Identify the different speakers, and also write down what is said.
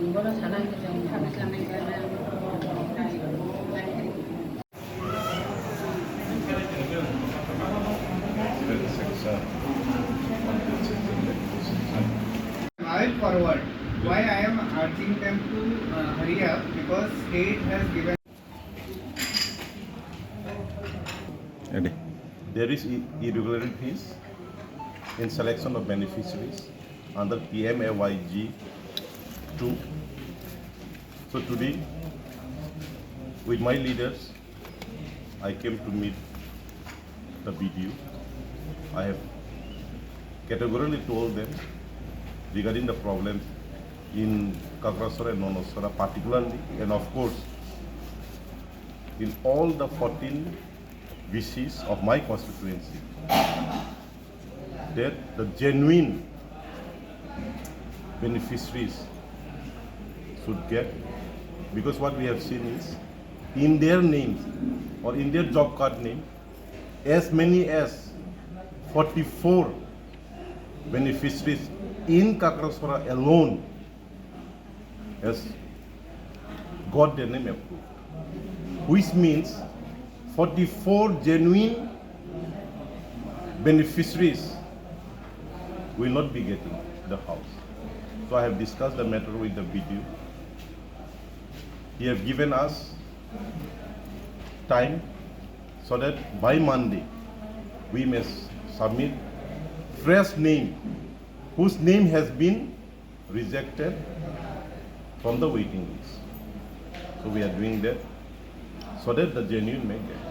Speaker 1: I will forward. Why I am urging them to hurry up, because state has given.
Speaker 2: There is irregularities in selection of beneficiaries under PMAYG 2. So today, with my leaders, I came to meet the BDO. I have categorically told them regarding the problems in Kakrasara and Nonosara particularly, and of course, in all the 14 VCs of my constituency, that the genuine beneficiaries should get, because what we have seen is, in their names or in their job card name, as many as 44 beneficiaries in Kakrasara alone has got their name approved, which means 44 genuine beneficiaries will not be getting the house. So I have discussed the matter with the BDO. He have given us time so that by Monday we may submit fresh name whose name has been rejected from the waiting list. So we are doing that so that the genuine may get.